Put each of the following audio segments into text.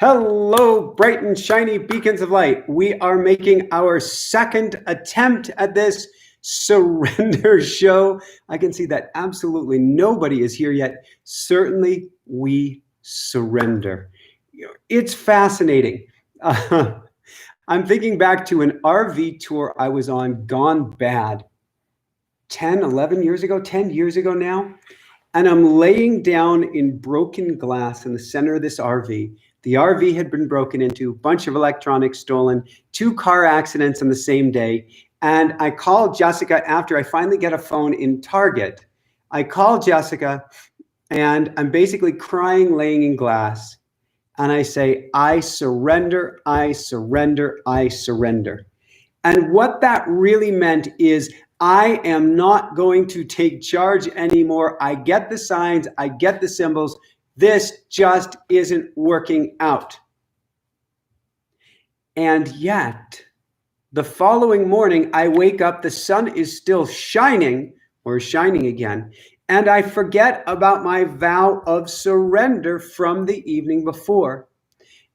Hello, bright and shiny beacons of light. We are making our second attempt at this surrender show. I can see that absolutely nobody is here yet. Certainly, we surrender. It's fascinating. I'm thinking back to an RV tour I was on gone bad 10, 11 years ago, 10 years ago now. And I'm laying down in broken glass in the center of this RV. The RV had been broken into, a bunch of electronics stolen, 2 car accidents on the same day. And I called Jessica after I finally get a phone in Target. I call Jessica and I'm basically crying, laying in glass. And I say, I surrender, I surrender, I surrender. And what that really meant is I am not going to take charge anymore. I get the signs, I get the symbols. This just isn't working out. And yet, the following morning, I wake up, the sun is still shining, or shining again, and I forget about my vow of surrender from the evening before.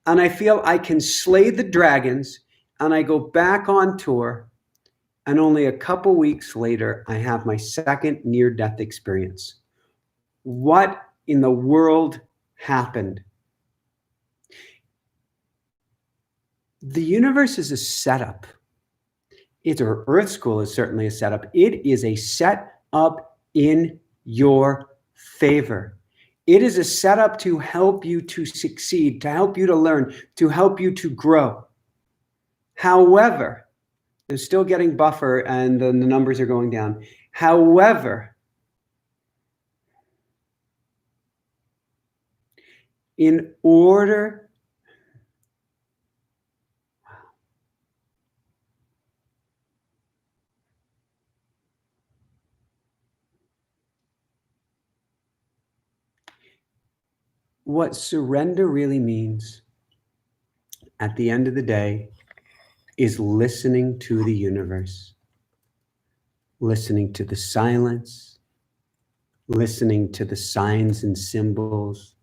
And I feel I can slay the dragons, and I go back on tour. And only a couple weeks later, I have my second near-death experience. What in the world happened? The universe is a setup. Or Earth School is certainly a setup. It is a setup in your favor. It is a setup to help you to succeed, to help you to learn, to help you to grow. However, they're still getting buffer and the numbers are going down. However, in order, what surrender really means at the end of the day is listening to the universe, listening to the silence, listening to the signs and symbols,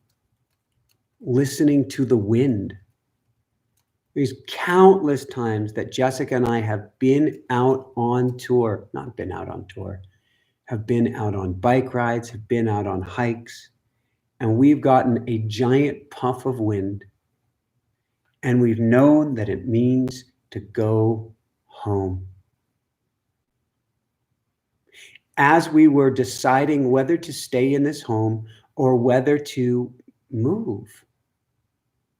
listening to the wind. There's countless times that Jessica and I have been out on tour, not been out on tour, have been out on bike rides, have been out on hikes, and we've gotten a giant puff of wind, and we've known that it means to go home. As we were deciding whether to stay in this home or whether to move,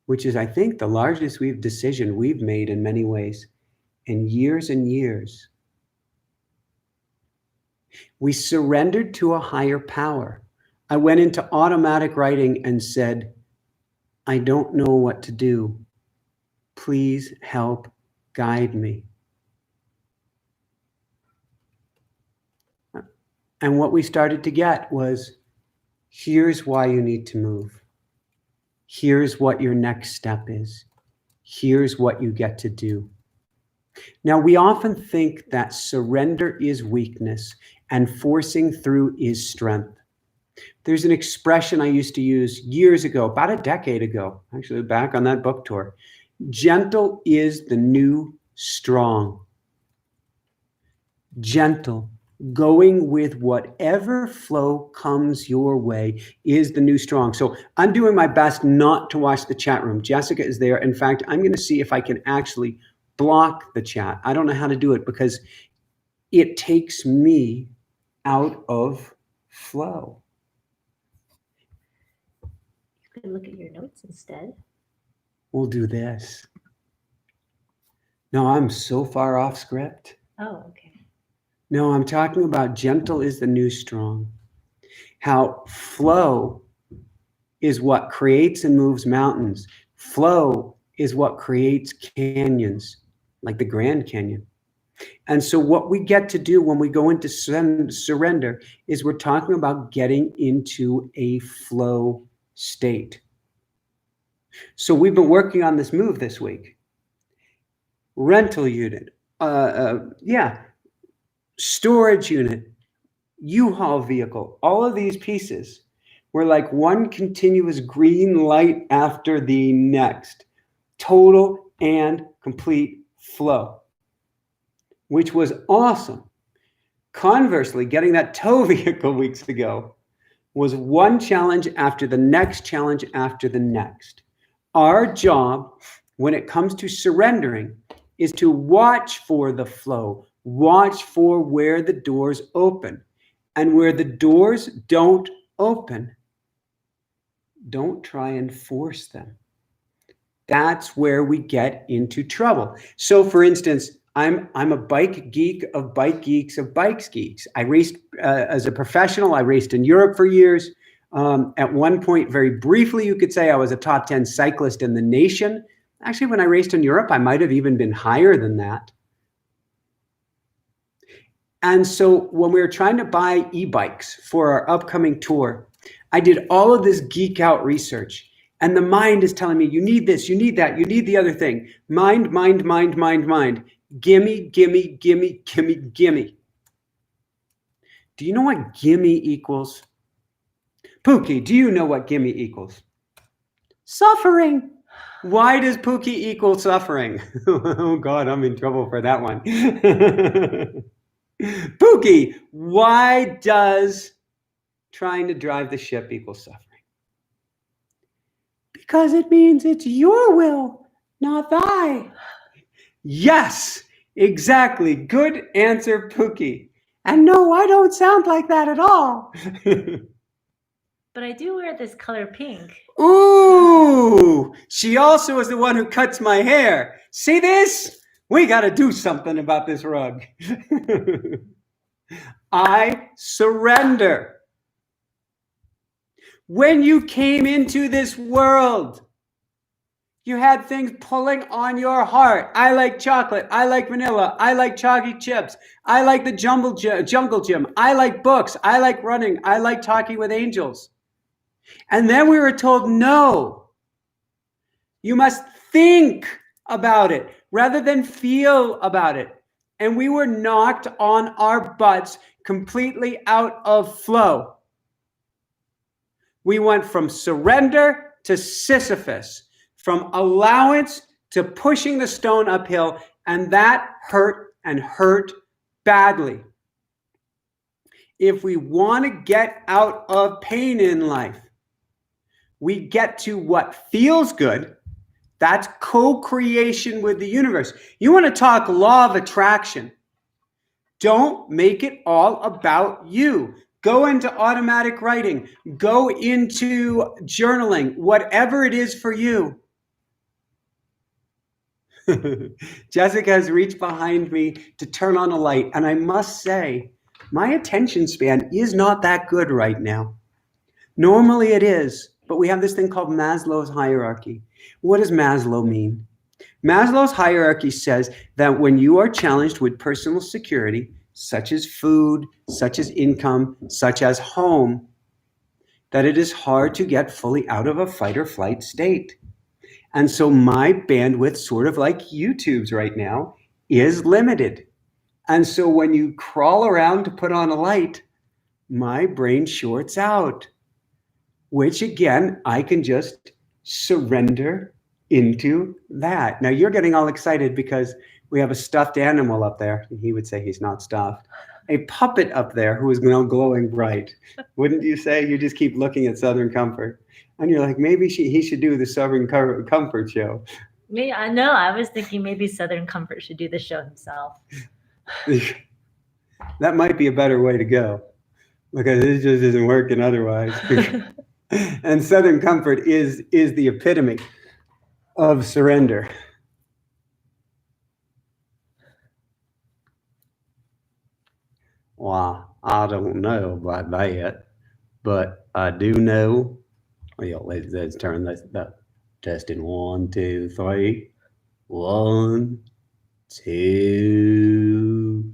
which is, I think, the largest decision we've made in many ways in years and years, we surrendered to a higher power. I went into automatic writing and said, I don't know what to do. Please help guide me. And what we started to get was, here's why you need to move. Here's what your next step is. Here's what you get to do. Now, we often think that surrender is weakness and forcing through is strength. There's an expression I used to use years ago, about a decade ago, actually back on that book tour. Gentle is the new strong. Gentle, going with whatever flow comes your way is the new strong. So I'm doing my best not to watch the chat room. Jessica is there. In fact, I'm going to see if I can actually block the chat. I don't know how to do it because it takes me out of flow. You could look at your notes instead. We'll do this. No, I'm so far off script. Oh, okay. No, I'm talking about gentle is the new strong. How flow is what creates and moves mountains. Flow is what creates canyons, like the Grand Canyon. And so what we get to do when we go into surrender is we're talking about getting into a flow state. So we've been working on this move this week. Rental unit, storage unit, U-Haul vehicle, all of these pieces. We're like one continuous green light after the next. Total and complete flow, which was awesome. Conversely, getting that tow vehicle weeks ago was one challenge after the next challenge after the next. Our job when it comes to surrendering is to watch for the flow, watch for where the doors open. And where the doors don't open, don't try and force them. That's where we get into trouble. So for instance, I'm a bike geek of bike geeks of bikes geeks. I raced as a professional. I raced in Europe for years. At one point, very briefly, you could say I was a top 10 cyclist in the nation. Actually, when I raced in Europe, I might have even been higher than that. And so when we were trying to buy e-bikes for our upcoming tour, I did all of this geek out research. And the mind is telling me, you need this, you need that, you need the other thing. Mind, mind, mind, mind, mind. Gimme, gimme, gimme, gimme, gimme. Do you know what gimme equals? Pookie, do you know what gimme equals? Suffering. Why does Pookie equal suffering? Oh God, I'm in trouble for that one. Pookie, why does trying to drive the ship equal suffering? Because it means it's your will, not thy. Yes, exactly. Good answer, Pookie. And no, I don't sound like that at all. But I do wear this color pink. Ooh, she also is the one who cuts my hair. See this? We got to do something about this rug. I surrender. When you came into this world, you had things pulling on your heart. I like chocolate. I like vanilla. I like chalky chips. I like the jungle gym. I like books. I like running. I like talking with angels. And then we were told, no, you must think about it rather than feel about it. And we were knocked on our butts completely out of flow. We went from surrender to Sisyphus, from allowance to pushing the stone uphill, and that hurt and hurt badly. If we want to get out of pain in life, we get to what feels good. That's co-creation with the universe. You want to talk law of attraction. Don't make it all about you. Go into automatic writing. Go into journaling, whatever it is for you. Jessica has reached behind me to turn on a light, and I must say, my attention span is not that good right now. Normally it is, but we have this thing called Maslow's hierarchy. What does Maslow mean? Maslow's hierarchy says that when you are challenged with personal security, such as food, such as income, such as home, that it is hard to get fully out of a fight or flight state. And so my bandwidth, sort of like YouTube's right now, is limited. And so when you crawl around to put on a light, my brain shorts out, which again, I can just surrender into that. Now you're getting all excited because we have a stuffed animal up there. He would say he's not stuffed. A puppet up there who is now glowing bright. Wouldn't you say? You just keep looking at Southern Comfort. And you're like, maybe he should do the Southern Comfort show. Me, I know. I was thinking maybe Southern Comfort should do the show himself. That might be a better way to go, because it just isn't working otherwise. And Southern Comfort is the epitome of surrender. Well, I don't know about that, but I do know. Well, let's turn this up. Testing 1, 2, 3. 1, 2,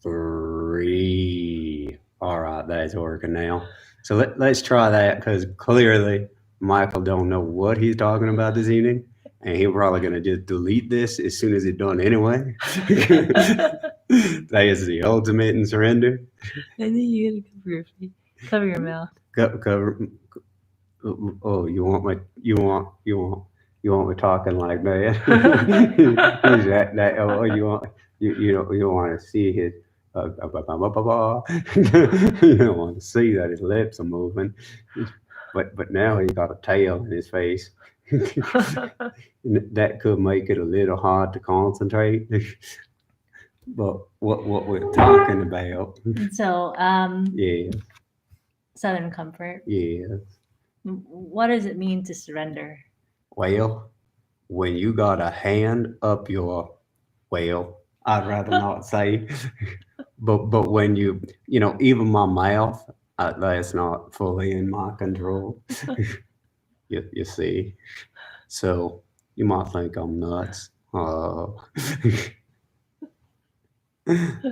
3. All right, that's working now. So let's try that, because clearly Michael don't know what he's talking about this evening, and he's probably going to just delete this as soon as it's done anyway. That is the ultimate in surrender. And then you gotta cover your mouth. Cover. Oh, you want me talking like that? Is that? Oh, you don't want to see his. You don't want to see that his lips are moving, but now he's got a tail in his face. That could make it a little hard to concentrate. But what we're talking about? So, Yeah, Southern Comfort. yeah. What does it mean to surrender? Well, when you got a hand up your, well, I'd rather not say, but when even my mouth, that's not fully in my control. You see, so you might think I'm nuts.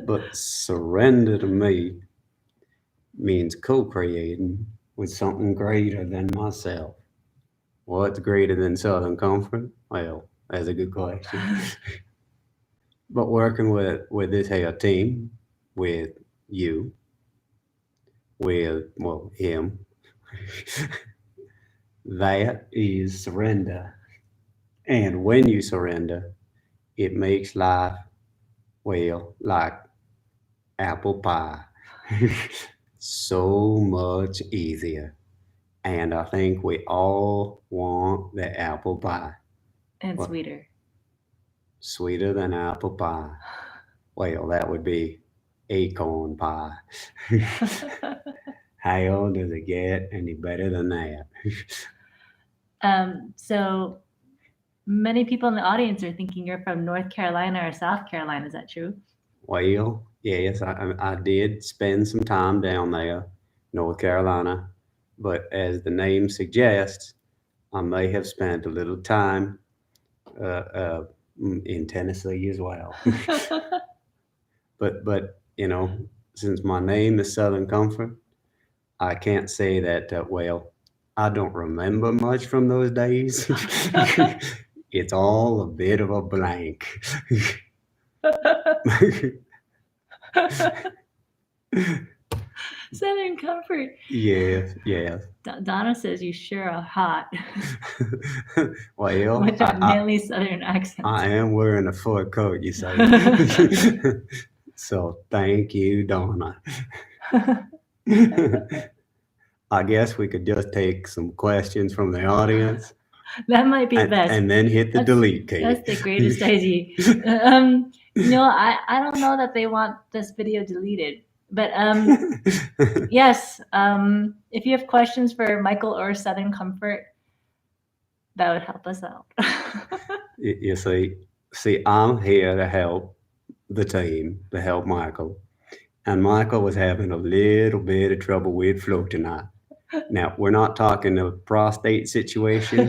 But surrender to me means co-creating with something greater than myself. What's greater than Southern Comfort? Well, that's a good question. But working with this here team, with you, with him, that is surrender. And when you surrender, it makes life like apple pie. So much easier. And I think we all want the apple pie. And What? sweeter. Sweeter than apple pie. Well, that would be acorn pie. How does it get any better than that? So many people in the audience are thinking you're from North Carolina or South Carolina. Is that true? Well, yes, I did spend some time down there, North Carolina, but as the name suggests, I may have spent a little time in Tennessee as well. But since my name is Southern Comfort, I can't say that I don't remember much from those days. It's all a bit of a blank. Southern Comfort. Yes. Donna says you sure are hot. Well, With that manly Southern accent. I am wearing a fur coat, you say. So thank you, Donna. I guess we could just take some questions from the audience. That might be best. And then hit the delete key. That's the greatest idea. I don't know that they want this video deleted. But yes, if you have questions for Michael or Southern Comfort, that would help us out. You see, I'm here to help the team, to help Michael. And Michael was having a little bit of trouble with flu tonight. Now, we're not talking a prostate situation.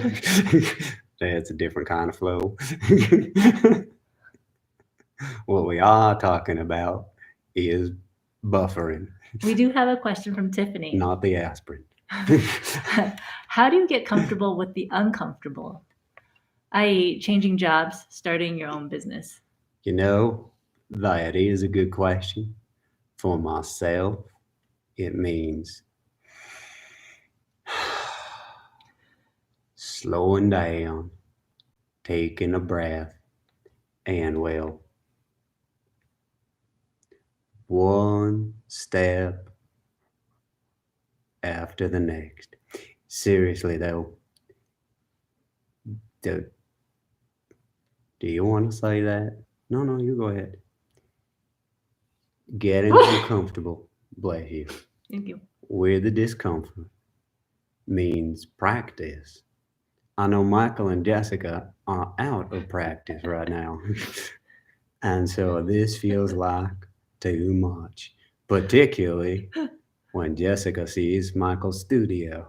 That's a different kind of flu. What we are talking about is buffering. We do have a question from Tiffany. Not the aspirin. How do you get comfortable with the uncomfortable, i.e. changing jobs, starting your own business? That is a good question. For myself, it means slowing down, taking a breath, and one step after the next. Seriously though, do you want to say that? No, you go ahead. Getting uncomfortable, bless you. Thank you. With the discomfort means practice. I know Michael and Jessica are out of practice right now. And so this feels like too much, particularly when Jessica sees Michael's studio.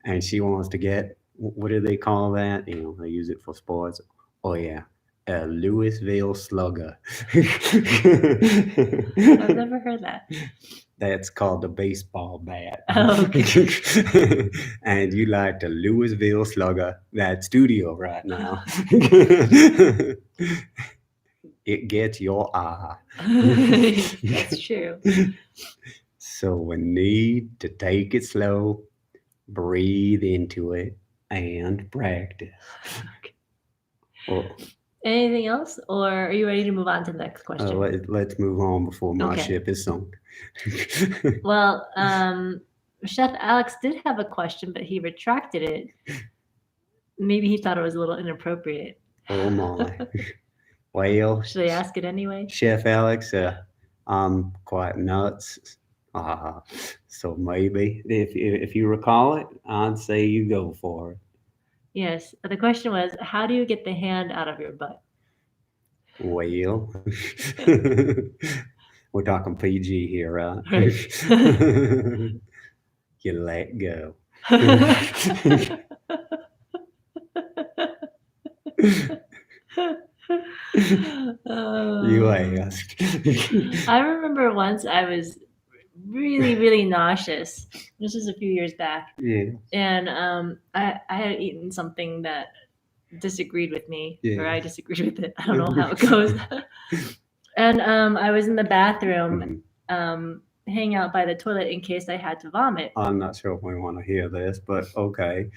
And she wants to get, what do they call that? They use it for sports. Oh yeah, a Louisville Slugger. I've never heard that. That's called the baseball bat. Oh, okay. And you like the Louisville Slugger, that studio right now. It gets your eye. That's true. So we need to take it slow, breathe into it, and practice. Well, Anything else, or are you ready to move on to the next question? let's move on before my Okay. ship is sunk. Well, Chef Alex did have a question, but he retracted it. Maybe he thought it was a little inappropriate. Oh my. Well, Should I ask it anyway? Chef Alex, I'm quite nuts. So maybe if you recall it, I'd say you go for it. Yes. The question was, how do you get the hand out of your butt? Well, we're talking PG here, right? Right. You let go. You asked. I remember once I was really, really nauseous. This was a few years back. Yeah. And I had eaten something that disagreed with me, or Yeah. I disagreed with it. I don't know how it goes. And I was in the bathroom hanging out by the toilet in case I had to vomit. I'm not sure if we want to hear this, but okay.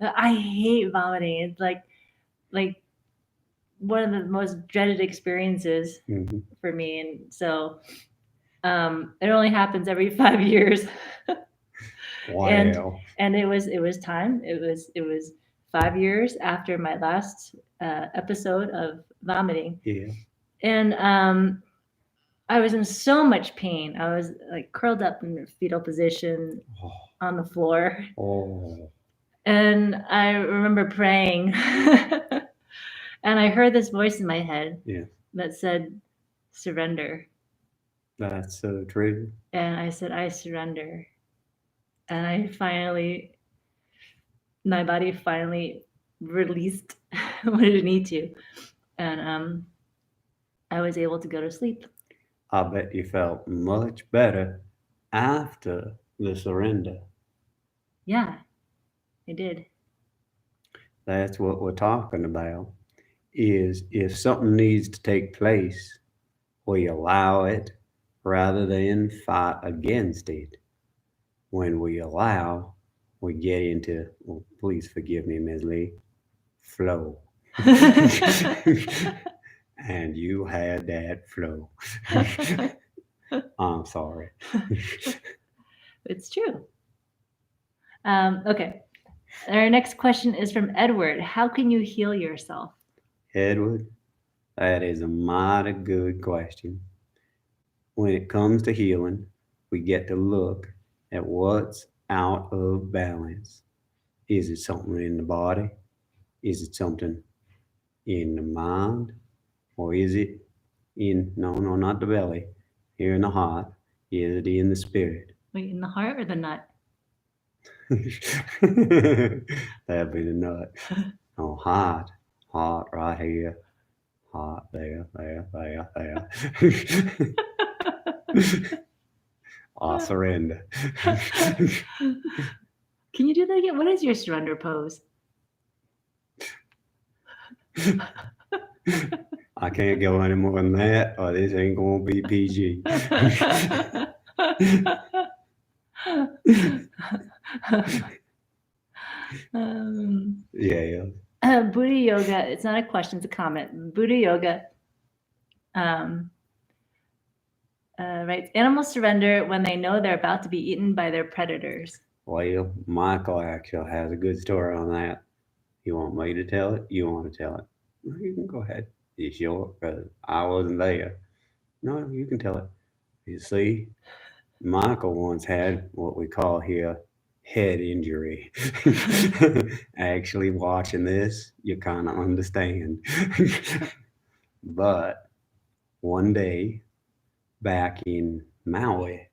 I hate vomiting. It's like one of the most dreaded experiences Mhm. for me. And so it only happens every 5 years. Wow. And it was time. It was 5 years after my last episode of vomiting. Yeah. And I was in so much pain. I was like curled up in a fetal position on the floor. Oh. And I remember praying. And I heard this voice in my head that said, surrender. That's so true. And I said, I surrender. And my body finally released what it needed to. And I was able to go to sleep. I bet you felt much better after the surrender. Yeah, I did. That's what we're talking about. Is if something needs to take place, we allow it rather than fight against it. When we allow, we get into, well, please forgive me, Ms. Lee, flow. And you had that flow. I'm sorry. It's true. Okay. Our next question is from Edward. How can you heal yourself? Edward, that is a mighty good question. When it comes to healing, we get to look at what's out of balance. Is it something in the body? Is it something in the mind? Or is it no, not the belly, here in the heart? Is it in the spirit? Wait, in the heart or the nut? That'd be the nut. Oh, heart right here, heart there. I surrender. Can you do that again? What is your surrender pose? I can't go any more than that, or this ain't gonna be PG. Yeah. Buddha yoga. It's not a question; it's a comment. Buddha yoga. Writes, animals surrender when they know they're about to be eaten by their predators. Well, Michael actually has a good story on that. You want me to tell it? You want to tell it? You can go ahead. You sure? Because I wasn't there. No, you can tell it. You see, Michael once had what we call here head injury. Actually, watching this, you kind of understand. But one day, back in Maui,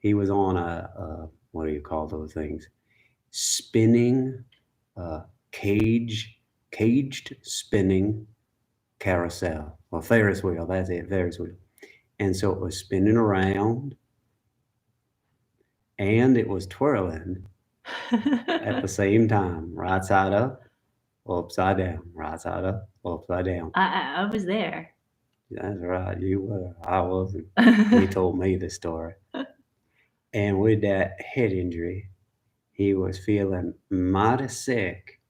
he was on a what do you call those things? Spinning, caged spinning carousel or Ferris wheel. That's it, Ferris wheel. And so it was spinning around, and it was twirling at the same time, right side up, upside down, right side up, upside down. I was there. That's right, you were. I wasn't. He told me the story. And with that head injury, he was feeling mighty sick.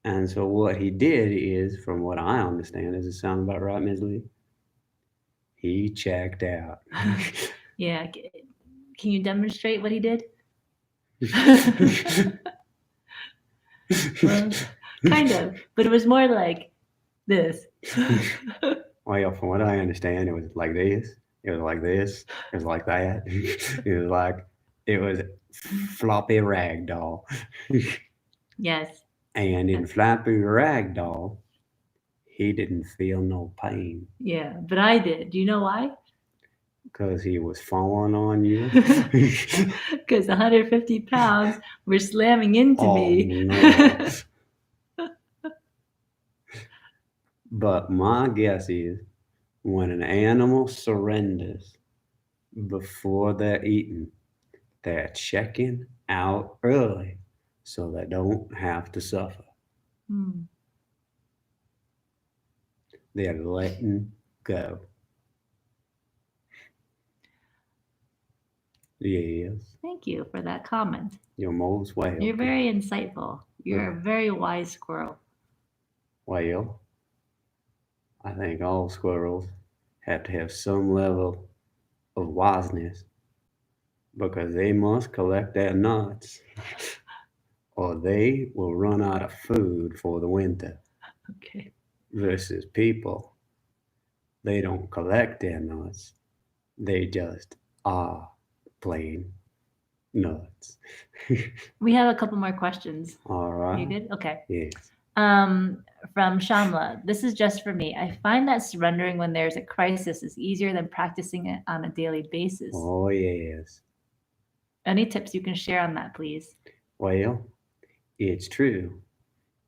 And so what he did is, from what I understand, does it sound about right, Ms. Lee? He checked out. Yeah. Can you demonstrate what he did? Well, kind of, but it was more like this. Well, from what I understand, it was like this. It was like this. It was like that. It was floppy ragdoll. Yes. And in floppy ragdoll, he didn't feel no pain Yeah, but I did. Do you know why? because he was falling on you. Because 150 pounds were slamming into Oh me. no! But my guess is when an animal surrenders before they're eaten, they're checking out early so they don't have to suffer. Hmm. They're letting go. Yes, Thank you for that comment. you're most welcome. You're very insightful. You're a very wise squirrel. Well, I think all squirrels have to have some level of wiseness because they must collect their nuts or they will run out of food for the winter. Okay. Versus people, they don't collect their nuts, they just are plain nuts. We have a couple more questions. All Are right. you good? Okay. Yes. From Shamla, this is just for me. I find that surrendering when there's a crisis is easier than practicing it on a daily basis. Oh, yes. Any tips you can share on that, please? Well, it's true.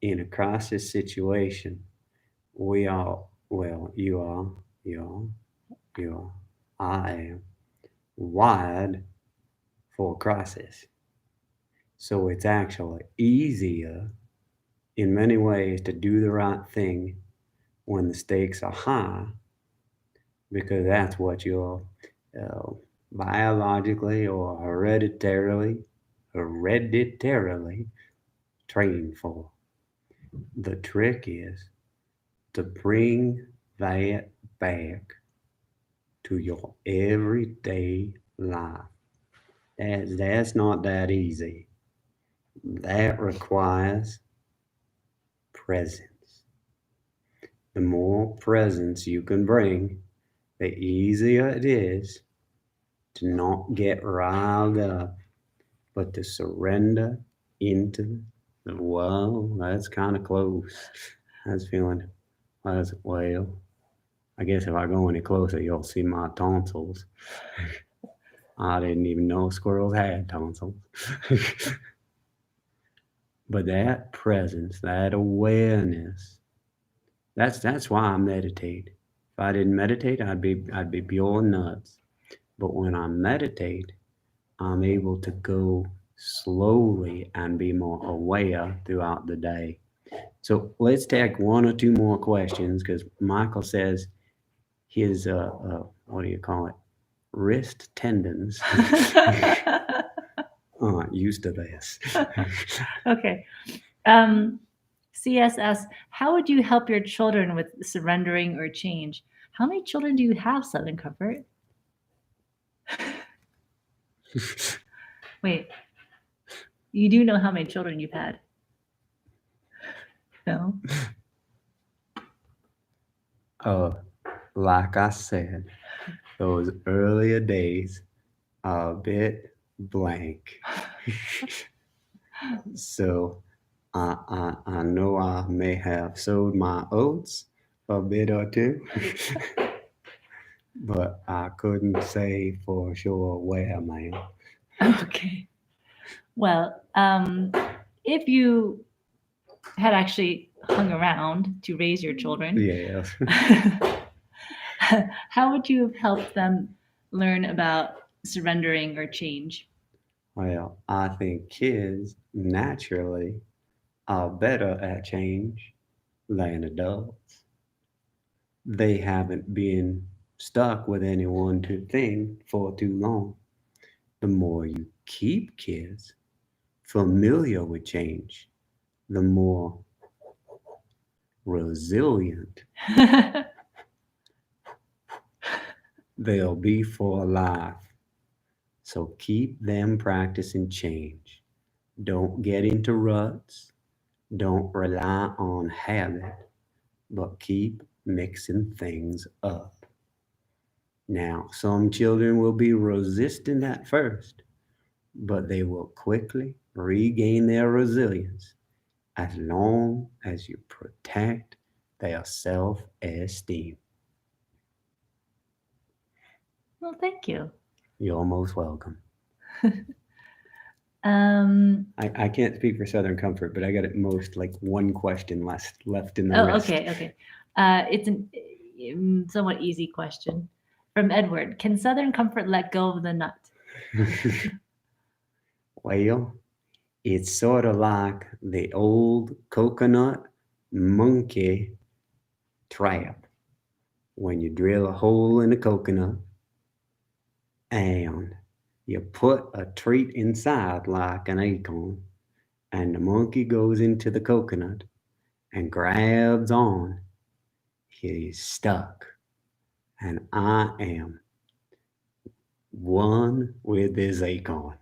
In a crisis situation, we are, well, I am wired for crisis. So it's actually easier in many ways to do the right thing when the stakes are high because that's what you're uh, biologically or hereditarily trained for. The trick is to bring that back to your everyday life. That's not that easy. That requires presence. The more presence you can bring, the easier it is to not get riled up, but to surrender into the well, that's kind of close. That's feeling, well, I guess if I go any closer, you'll see my tonsils. I didn't even know squirrels had tonsils. But that presence, that awareness, that's why I meditate. If I didn't meditate, I'd be pure nuts. But when I meditate, I'm able to go slowly and be more aware throughout the day. So let's take one or two more questions because Michael says his what do you call it, wrist tendons aren't used to this. Okay. CSS, how would you help your children with surrendering or change? How many children do you have, Southern Comfort? Wait, you do know how many children you've had? No? Like I said, those earlier days are a bit blank. So I know I may have sowed my oats a bit or two, but I couldn't say for sure where, man. Okay. Well, if you had actually hung around to raise your children, Yes. how would you have helped them learn about surrendering or change? Well, I think kids naturally are better at change than adults. They haven't been stuck with any one thing for too long. The more you keep kids familiar with change, the more resilient they'll be for life. So keep them practicing change. Don't get into ruts. Don't rely on habit, but keep mixing things up. Now, some children will be resistant at first, but they will quickly regain their resilience as long as you protect their self esteem. Well, thank you. You're most welcome. Um, I can't speak for Southern Comfort, but I got at most like one question left in the oh, list. okay. It's a somewhat easy question from Edward. Can Southern Comfort let go of the nut? Well, it's sort of like the old coconut monkey trap. When you drill a hole in a coconut and you put a treat inside like an acorn, and the monkey goes into the coconut and grabs on, he's stuck. And I am one with this acorn.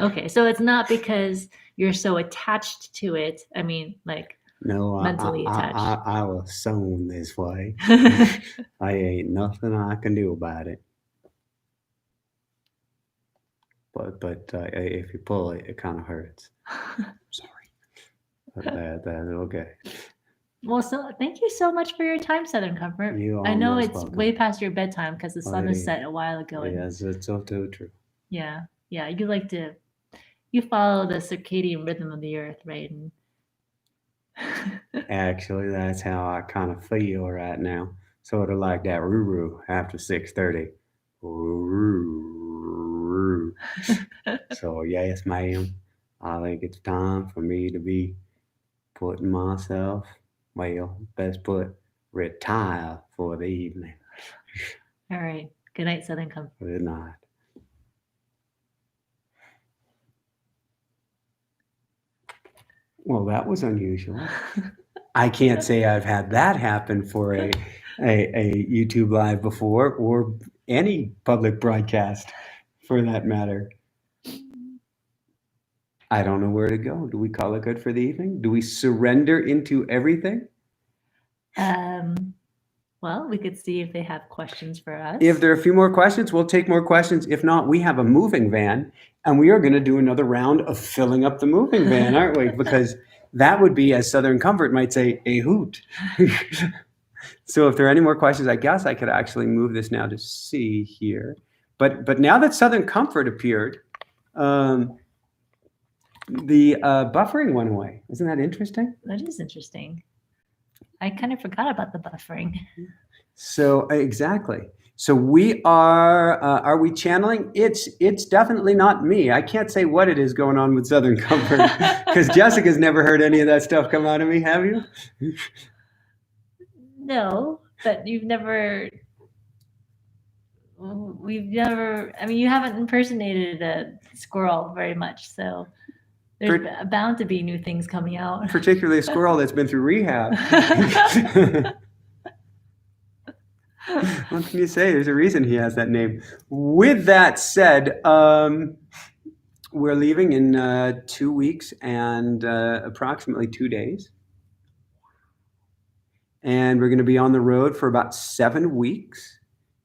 Okay, so it's not because you're so attached to it. I mean, like No, mentally attached. I was sewn this way. I ain't nothing I can do about it. But if you pull it, it kind of hurts. Sorry. That's okay. Well, so thank you so much for your time, Southern Comfort. You I are know most it's welcome. way past your bedtime because the sun it was is. set a while ago. And Yes, it's so true. yeah, you follow the circadian rhythm of the earth, right? And Actually, that's how I kind of feel right now. Sort of like that roo-roo after 6:30. Roo-roo. So yes, ma'am, I think it's time for me to be putting myself, well, best put, retire for the evening. all right. Good night, Southern Comfort. Good night. Well, that was unusual. I can't say I've had that happen for a YouTube live before, or any public broadcast for that matter. I don't know where to go. Do we call it good for the evening? Do we surrender into everything? Well, we could see if they have questions for us. If there are a few more questions, we'll take more questions. If not, we have a moving van, and we are going to do another round of filling up the moving van, aren't we? Because that would be, as Southern Comfort might say, a hoot. So if there are any more questions, I guess I could actually move this now to see here. But now that Southern Comfort appeared, the buffering went away. Isn't that interesting? That is interesting. I kind of forgot about the buffering. So exactly. So we are we channeling? It's definitely not me. I can't say what it is going on with Southern Comfort because Jessica's never heard any of that stuff come out of me. Have you? No, but we've never. I mean, you haven't impersonated a squirrel very much, so there's bound to be new things coming out. Particularly a squirrel that's been through rehab. What can you say? There's a reason he has that name. With that said, we're leaving in 2 weeks and approximately 2 days. And we're going to be on the road for about 7 weeks.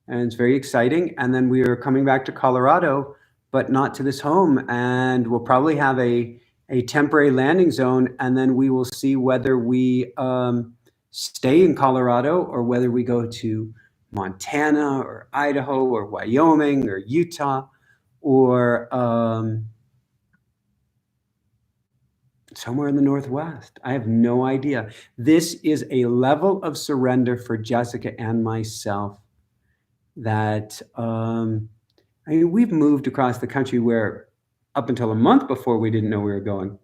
And it's very exciting. And then we are coming back to Colorado, but not to this home. And we'll probably have a temporary landing zone. And then we will see whether we stay in Colorado or whether we go to Montana or Idaho or Wyoming or Utah or somewhere in the Northwest. I have no idea. This is a level of surrender for Jessica and myself that I mean, we've moved across the country where up until a month before we didn't know we were going,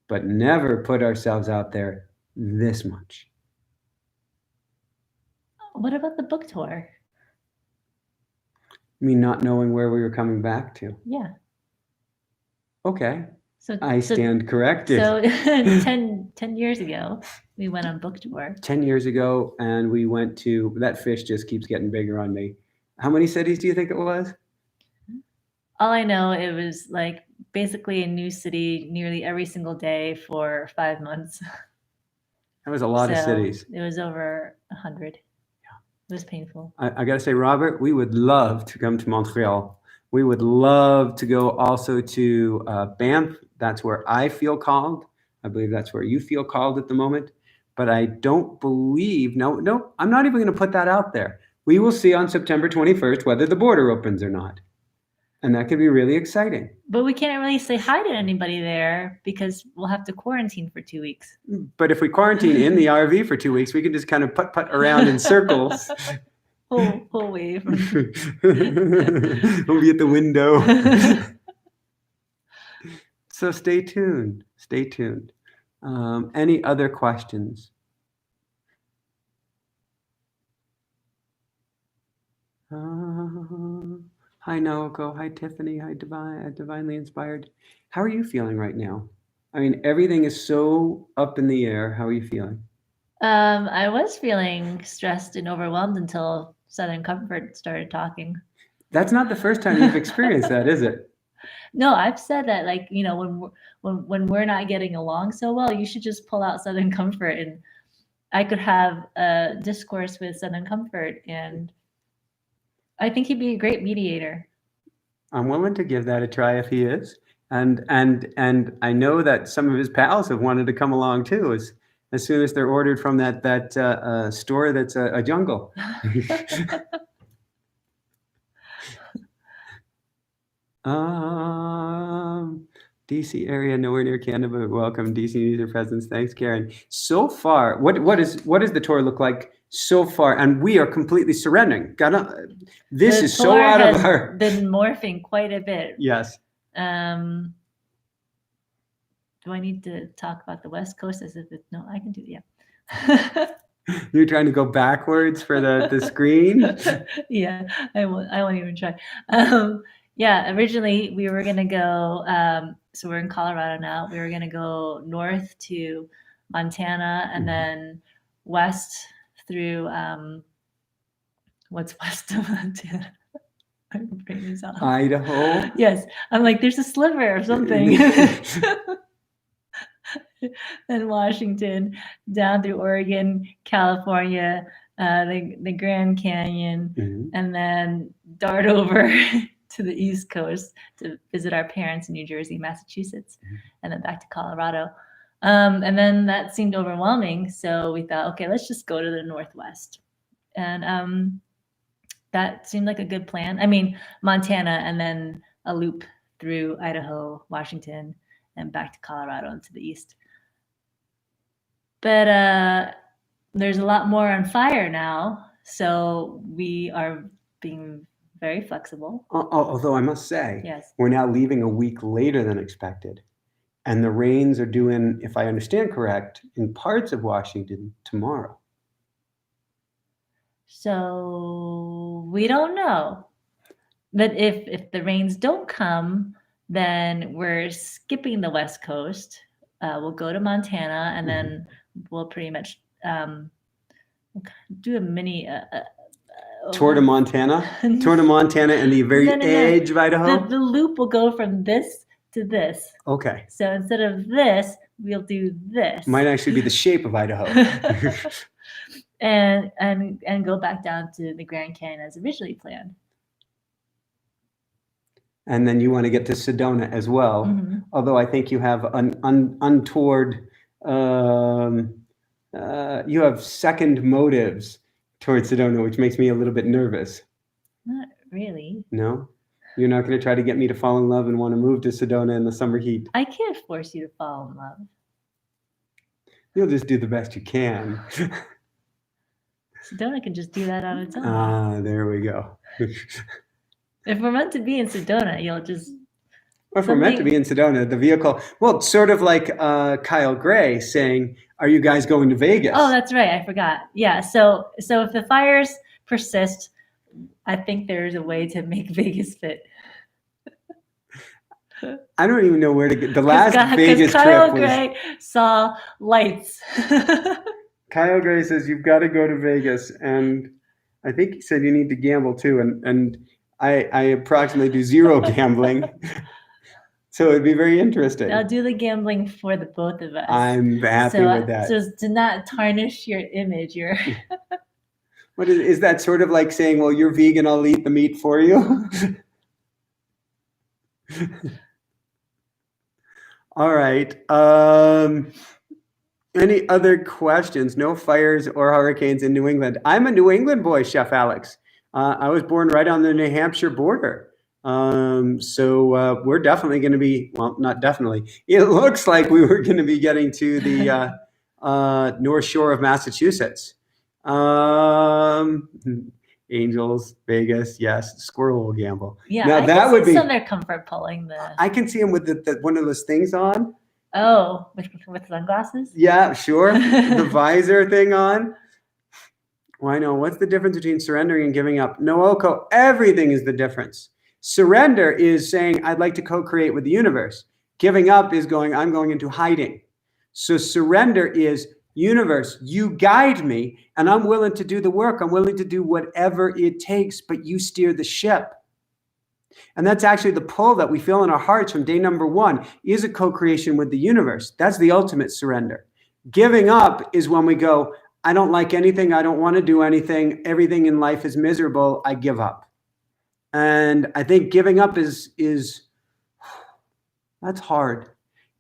but never put ourselves out there this much. What about the book tour? mean not knowing where we were coming back to? Yeah. Okay. So I stand corrected. So 10 years ago, we went on book tour. 10 years ago, and we went to, that fish just keeps getting bigger on me. How many cities do you think it was? All I know, it was like basically a new city nearly every single day for 5 months. That was a lot of cities. It was over 100. Yeah. It was painful. I got to say, Robert, we would love to come to Montreal. We would love to go also to Banff. That's where I feel called. I believe that's where you feel called at the moment. But I don't believe, no, I'm not even going to put that out there. We will see on September 21st whether the border opens or not. And that could be really exciting. But we can't really say hi to anybody there because we'll have to quarantine for 2 weeks. But if we quarantine in the RV for 2 weeks, we can just kind of putt around in circles. Whole wave. We'll be at the window. So stay tuned. Stay tuned. Any other questions? Hi, Naoko. Hi, Tiffany. Hi, Divinely Inspired. How are you feeling right now? I mean, everything is so up in the air. How are you feeling? I was feeling stressed and overwhelmed until Southern Comfort started talking. That's not the first time you've experienced that, is it? No, I've said that, like, you know, when we're not getting along so well, you should just pull out Southern Comfort, and I could have a discourse with Southern Comfort, and I think he'd be a great mediator. I'm willing to give that a try if he is. And I know that some of his pals have wanted to come along too, as soon as they're ordered from that store that's a jungle. DC area, nowhere near Canada, but welcome. DC user presence. Thanks, Karen. So far, what does the tour look like so far? And we are completely surrendering. This is so out of our. Been morphing quite a bit. Yes. Do I need to talk about the West Coast as if it's no? I can do yeah. You're trying to go backwards for the screen? Yeah, I won't even try. Yeah, originally we were gonna go. So we're in Colorado now. We were gonna go north to Montana and then west through. What's west of Montana? My brain is off. Idaho. Yes, I'm like, there's a sliver of something. And Washington, down through Oregon, California, the Grand Canyon, and then dart over to the East Coast to visit our parents in New Jersey, Massachusetts, and then back to Colorado. And then that seemed overwhelming, so we thought, okay, let's just go to the Northwest. And that seemed like a good plan. I mean, Montana, and then a loop through Idaho, Washington, and back to Colorado and to the east. But there's a lot more on fire now, so we are being very flexible. Although I must say, yes, we're now leaving a week later than expected. And the rains are due in, if I understand correct, in parts of Washington tomorrow. So we don't know. But if the rains don't come, then we're skipping the West Coast. We'll go to Montana, and then we'll pretty much do a mini tour to Montana. Tour to Montana and the very edge of Idaho. The loop will go from this to this. Okay. So instead of this, we'll do this. Might actually be the shape of Idaho. and go back down to the Grand Canyon as originally planned. And then you want to get to Sedona as well. Although I think you have an untoward, you have second motives towards Sedona, which makes me a little bit nervous. Not really. No? You're not going to try to get me to fall in love and want to move to Sedona in the summer heat? I can't force you to fall in love. You'll just do the best you can. Sedona can just do that on its own. There we go. If we're meant to be in Sedona, you'll just... Or if we're meant to be in Sedona, the vehicle... Well, it's sort of like Kyle Gray saying, are you guys going to Vegas? Oh, that's right. I forgot. Yeah. So if the fires persist, I think there's a way to make Vegas fit. I don't even know where to get. The last Vegas Kyle trip was. Gray saw lights. Kyle Gray says you've got to go to Vegas, and I think he said you need to gamble too. And I approximately do zero gambling, so it'd be very interesting. I'll do the gambling for the both of us. I'm happy with that. So to not tarnish your image, What is that sort of like saying, well, you're vegan, I'll eat the meat for you? All right. Any other questions? No fires or hurricanes in New England. I'm a New England boy, Chef Alex. I was born right on the New Hampshire border. So we're definitely going to be, well, not definitely. It looks like we were going to be getting to the North Shore of Massachusetts. Angels, Vegas, yes. Squirrel will gamble. Yeah, now, that would be Sandler comfort pulling the. I can see him with the one of those things on. Oh, with sunglasses? Yeah, sure. The visor thing on. Well, I know. What's the difference between surrendering and giving up? Nooko, everything is the difference. Surrender is saying, I'd like to co-create with the universe. Giving up is going, I'm going into hiding. So surrender is, universe, you guide me, and I'm willing to do the work. I'm willing to do whatever it takes, but you steer the ship. And that's actually the pull that we feel in our hearts from day number one, is a co-creation with the universe. That's the ultimate surrender. Giving up is when we go, I don't like anything. I don't want to do anything. Everything in life is miserable. I give up. And I think giving up is that's hard.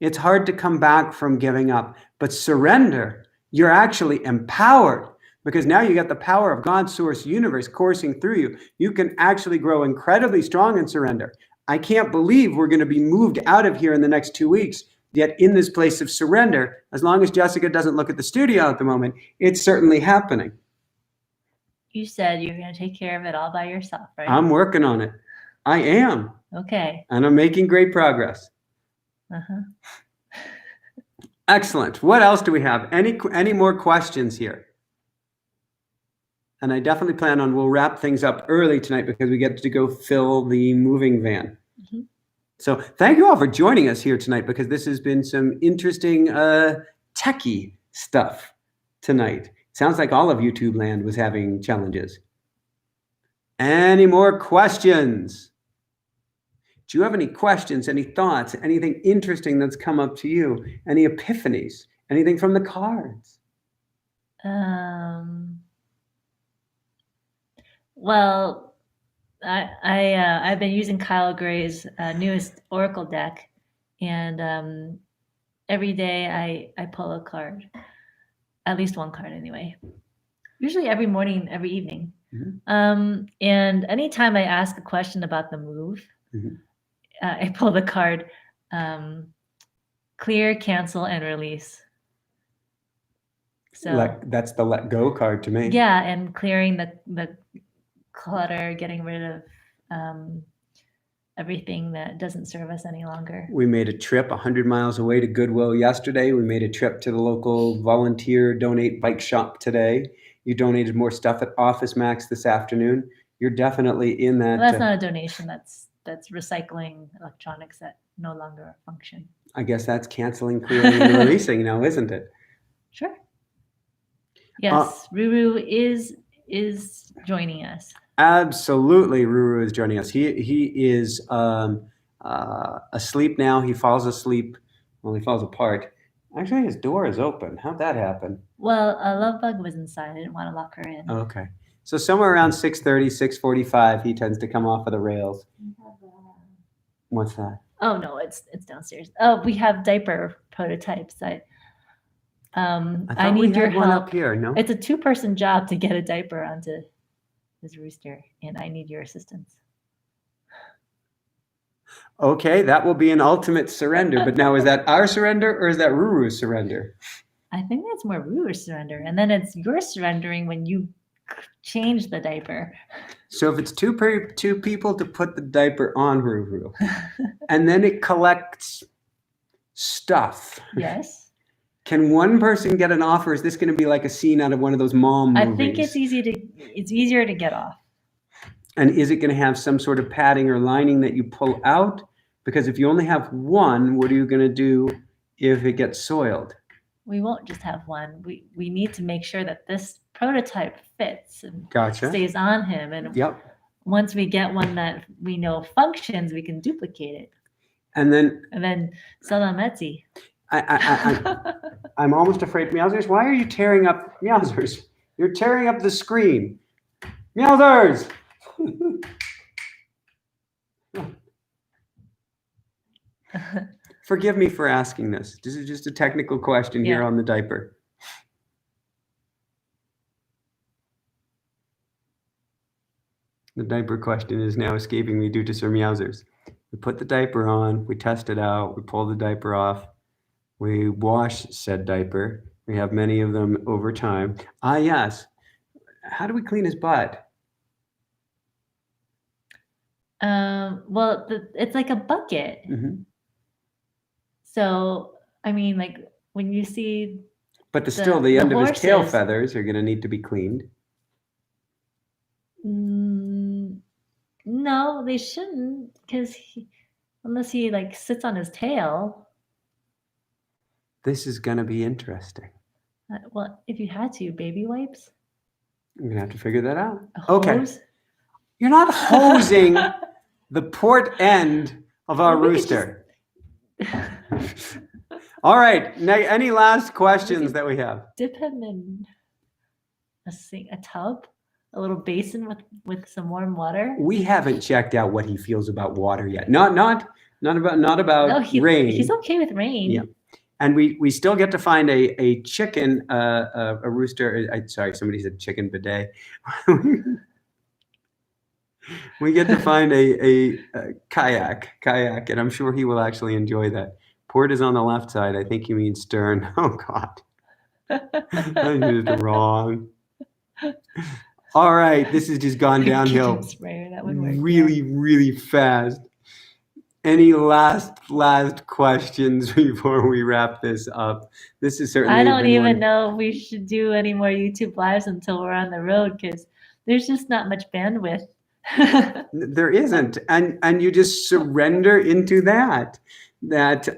It's hard to come back from giving up. But surrender, you're actually empowered, because now you got the power of God, source, universe coursing through you. You can actually grow incredibly strong in surrender. I can't believe we're going to be moved out of here in the next 2 weeks, yet in this place of surrender, as long as Jessica doesn't look at the studio at the moment, it's certainly happening. You said you're going to take care of it all by yourself, right? I'm working on it. I am. Okay. And I'm making great progress. Excellent. What else do we have? Any more questions here? And I definitely plan on, we'll wrap things up early tonight because we get to go fill the moving van. Mm-hmm. So thank you all for joining us here tonight, because this has been some interesting techie stuff tonight. Sounds like all of YouTube land was having challenges. Any more questions? Do you have any questions, any thoughts, anything interesting that's come up to you? Any epiphanies? Anything from the cards? Well, I've been using Kyle Gray's newest Oracle deck, and every day I pull a card, at least one card anyway. Usually every morning, every evening. Mm-hmm. And anytime I ask a question about the move, mm-hmm. I pull the card, clear, cancel, and release. So that's the let go card to me. Yeah, and clearing the clutter, getting rid of everything that doesn't serve us any longer. We made a trip 100 miles away to Goodwill yesterday. We made a trip to the local volunteer donate bike shop today. You donated more stuff at Office Max this afternoon. You're definitely in that. Well, that's not a donation. That's recycling electronics that no longer function. I guess that's canceling, clearing, and releasing now, isn't it? Sure. Yes, Ruru is joining us. Absolutely, Ruru is joining us. He is asleep now. He falls asleep. Well, he falls apart. Actually, his door is open. How'd that happen? Well, a love bug was inside. I didn't want to lock her in. Okay. So somewhere around 6:30, 6:45, he tends to come off of the rails. What's that? Oh, no, it's downstairs. Oh, we have diaper prototypes. I need your help. One up here, no? It's a 2-person job to get a diaper onto this rooster, and I need your assistance. Okay, that will be an ultimate surrender. But now, is that our surrender or is that Ruru's surrender? I think that's more Ruru's surrender. And then it's your surrendering when you change the diaper. So if it's two people to put the diaper on Ruru, and then it collects stuff. Yes. Can one person get an offer? Is this going to be like a scene out of one of those mom movies? I think it's easier to get off. And is it going to have some sort of padding or lining that you pull out? Because if you only have one, what are you going to do if it gets soiled? We won't just have one. We need to make sure that this prototype fits and Gotcha. stays on him. And Yep. once we get one that we know functions, we can duplicate it And then sell on Etsy. I'm almost afraid. Meowsers, why are you tearing up? Meowsers, you're tearing up the screen. Meowsers! Forgive me for asking this. This is just a technical question here on the diaper. The diaper question is now escaping me due to Sir Meowsers. We put the diaper on, we test it out, we pull the diaper off, we wash said diaper. We have many of them over time. Ah, yes. How do we clean his butt? Well, it's like a bucket. Mm-hmm. So, I mean, like when you see. But the end of his tail feathers are going to need to be cleaned. No, they shouldn't, because unless he like sits on his tail. This is going to be interesting. Well, if you had to, baby wipes. I'm going to have to figure that out. Okay. You're not hosing the port end of our rooster. All right. Any last questions that we have? Dip him in a tub, a little basin with some warm water. We haven't checked out what he feels about water yet. Not about rain. He's okay with rain. Yeah. And we still get to find a chicken, a rooster. Sorry, somebody said chicken bidet. We get to find a kayak, and I'm sure he will actually enjoy that. Port is on the left side. I think you mean stern. Oh, God. I'm just wrong. All right, this has just gone downhill really, really fast. Any last questions before we wrap this up? This is certainly. I don't even know if we should do any more YouTube lives until we're on the road, because there's just not much bandwidth. There isn't, and you just surrender into that. It's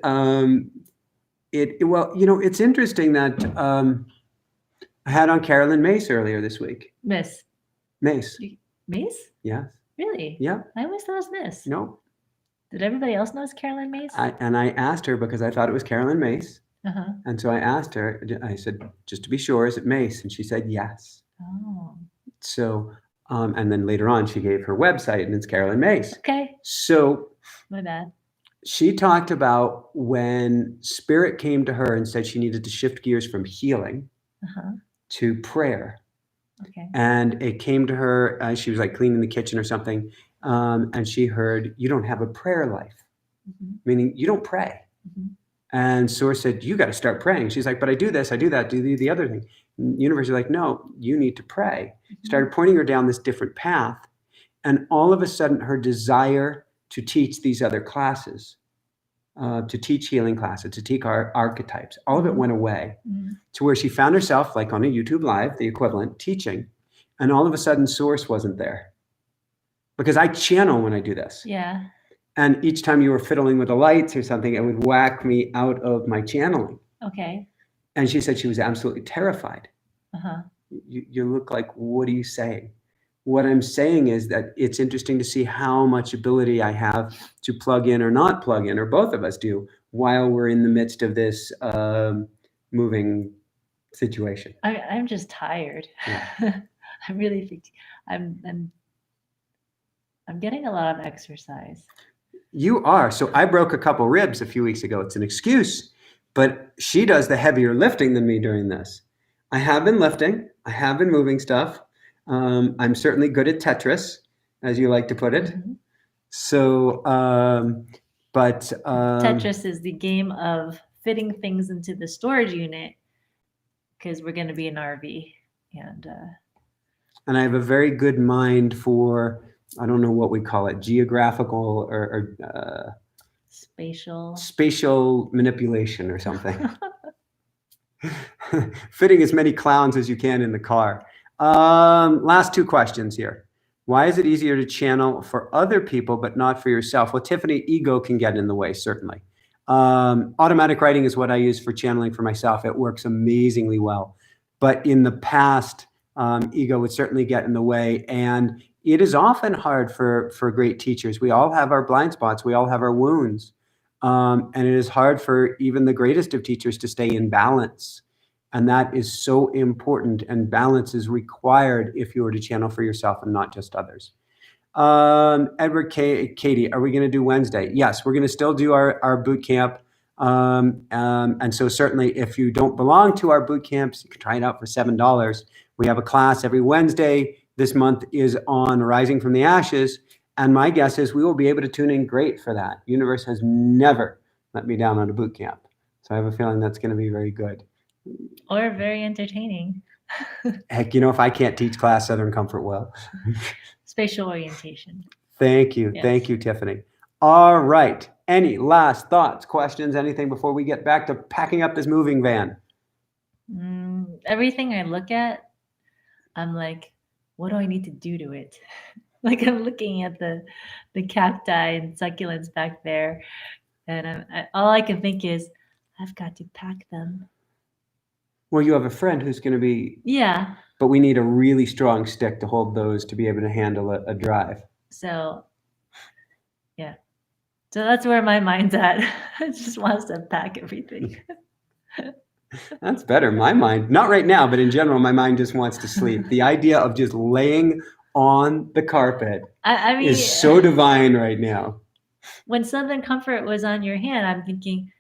interesting that I had on Carolyn Mace earlier this week. Mace? Mace? Yes. Really? Yeah. I always thought it was Miss. No. Did everybody else know it's Carolyn Mace? I asked her because I thought it was Carolyn Mace. Uh-huh. And so I asked her, I said, just to be sure, is it Mace? And she said yes. Oh. So, and then later on, she gave her website, and it's Carolyn Mace. Okay. So. My bad. She talked about when Spirit came to her and said she needed to shift gears from healing to prayer. Okay. And it came to her as she was like cleaning the kitchen or something. And she heard, you don't have a prayer life, meaning you don't pray. And Source said, you got to start praying. She's like, but I do this, I do that, do the other thing. And the universe is like, no, you need to pray. Started pointing her down this different path. And all of a sudden, her desire to teach these other classes, to teach healing classes, to teach archetypes, all of it went away to where she found herself, like on a YouTube Live, the equivalent, teaching. And all of a sudden, Source wasn't there. Because I channel when I do this. Yeah. And each time you were fiddling with the lights or something, it would whack me out of my channeling. Okay. And she said she was absolutely terrified. Uh-huh. You look like, what are you saying? What I'm saying is that it's interesting to see how much ability I have to plug in or not plug in, or both of us do, while we're in the midst of this moving situation. I'm just tired. Yeah. I really think I'm getting a lot of exercise. You are. So I broke a couple ribs a few weeks ago. It's an excuse, but she does the heavier lifting than me during this. I have been lifting. I have been moving stuff. I'm certainly good at Tetris, as you like to put it. So, Tetris is the game of fitting things into the storage unit, because we're going to be an RV, and I have a very good mind for, I don't know what we call it, geographical or spatial manipulation or something. Fitting as many clowns as you can in the car. Last two questions here. Why is it easier to channel for other people but not for yourself? Well, Tiffany, ego can get in the way, certainly. Automatic writing is what I use for channeling for myself. It works amazingly well. But in the past, ego would certainly get in the way. And it is often hard for great teachers. We all have our blind spots. We all have our wounds. And it is hard for even the greatest of teachers to stay in balance. And that is so important. And balance is required if you were to channel for yourself and not just others. Edward Katie, are we going to do Wednesday? Yes, we're going to still do our boot camp. And so certainly if you don't belong to our boot camps, you can try it out for $7. We have a class every Wednesday. This month is on Rising from the Ashes. And my guess is we will be able to tune in great for that. Universe has never let me down on a boot camp. So I have a feeling that's going to be very good. Or very entertaining. Heck, if I can't teach class, Southern Comfort will. Spatial orientation. Thank you. Yes. Thank you, Tiffany. All right. Any last thoughts, questions, anything before we get back to packing up this moving van? Everything I look at, I'm like, what do I need to do to it? Like I'm looking at the cacti and succulents back there, and all I can think is, I've got to pack them. Well, you have a friend who's going to be... Yeah. But we need a really strong stick to hold those to be able to handle a drive. So, yeah. So that's where my mind's at. It just wants to pack everything. That's better. My mind, not right now, but in general, my mind just wants to sleep. The idea of just laying on the carpet I mean, is so divine right now. When Southern Comfort was on your hand, I'm thinking,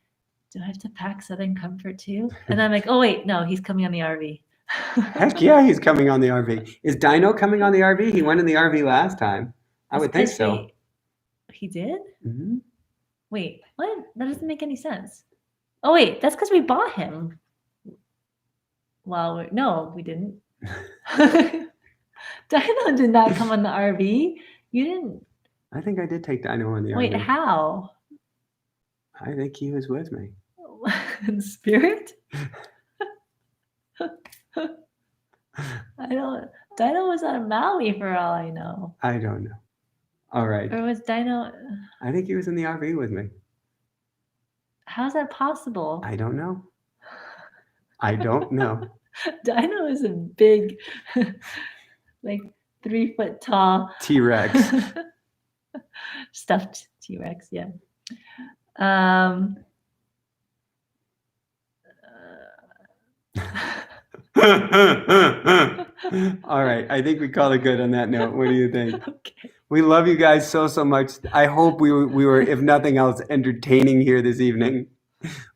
do I have to pack Southern Comfort too? And I'm like, oh wait, no, he's coming on the RV. Heck yeah, he's coming on the RV. Is Dino coming on the RV? He went in the RV last time. I would think so. He did? Mm-hmm. Wait, what? That doesn't make any sense. Oh wait, that's because we bought him. Well, no, we didn't. Dino did not come on the RV. You didn't. I think I did take Dino on the RV. Wait, how? I think he was with me. In spirit? Dino was on Maui for all I know. I don't know. All right. Or was Dino? I think he was in the RV with me. How's that possible? I don't know. I don't know. Dino is a big, like 3 foot tall T-Rex. Stuffed T-Rex, yeah. All right. I think we call it good on that note. What do you think? Okay. We love you guys so much. I hope we were, if nothing else, entertaining here this evening.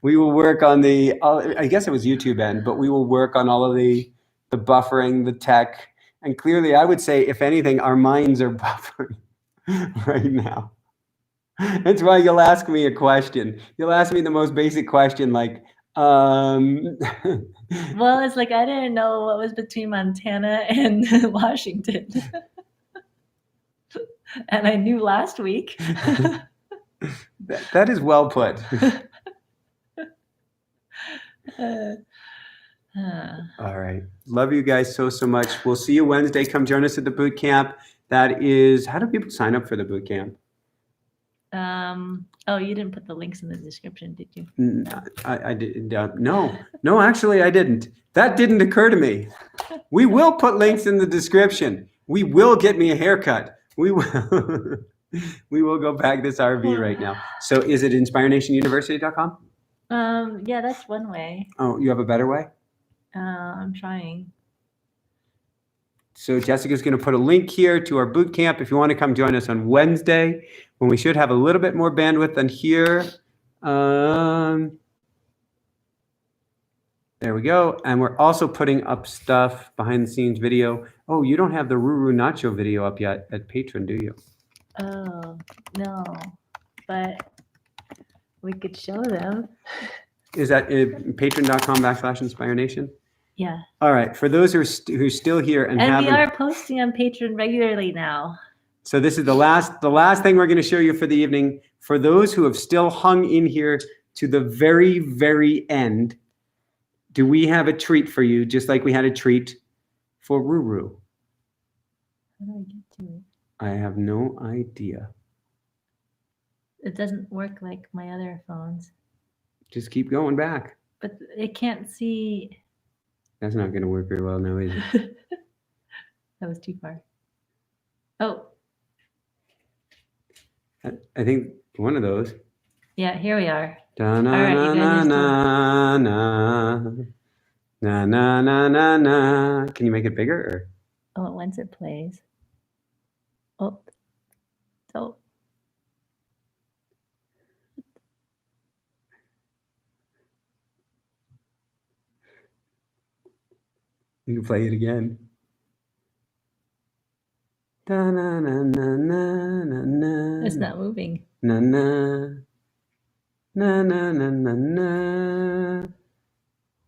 We will work on I guess it was YouTube end, but we will work on all of the buffering, the tech. And clearly, I would say, if anything, our minds are buffering right now. That's why you'll ask me a question. You'll ask me the most basic question, like, well, it's like I didn't know what was between Montana and Washington. And I knew last week. That is well put. All right. Love you guys so much. We'll see you Wednesday. Come join us at the boot camp. That is, how do people sign up for the boot camp? Oh, you didn't put the links in the description, did you? I did. No, actually, I didn't. That didn't occur to me. We will put links in the description. We will get me a haircut. We will. We will go back this RV right now. So is it inspirationuniversity.com? Yeah, that's one way. Oh, you have a better way? I'm trying. So Jessica's going to put a link here to our boot camp if you want to come join us on Wednesday, when we should have a little bit more bandwidth than here. There we go. And we're also putting up stuff, behind the scenes video. Oh, you don't have the Ruru Nacho video up yet at Patreon, do you? Oh, no. But we could show them. Is that patreon.com/InspireNation? Yeah. All right. For those who are still here and we are posting on Patreon regularly now. So this is the last thing we're going to show you for the evening. For those who have still hung in here to the very, very end, do we have a treat for you, just like we had a treat for Ruru? How do I get to it? I have no idea. It doesn't work like my other phones. Just keep going back. But it can't see. That's not going to work very well now, is it? That was too far. Oh, I think one of those. yeah, here we are. Da na All right, na you guys na just na na na na na na. Can you make it bigger? Or? Oh, once it plays. Oh, so You can play it again. Da na na na na na na. it's not moving. Na na na na na na na.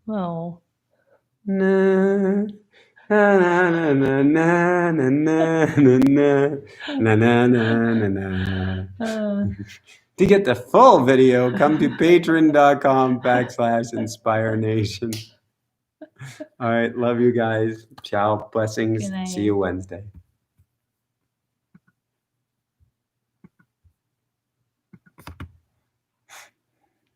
Oh. Na na na na na na na na na na na na. To get the full video, come to patreon.com/InspireNation. All right, love you guys. Ciao, blessings. Good night. See you Wednesday.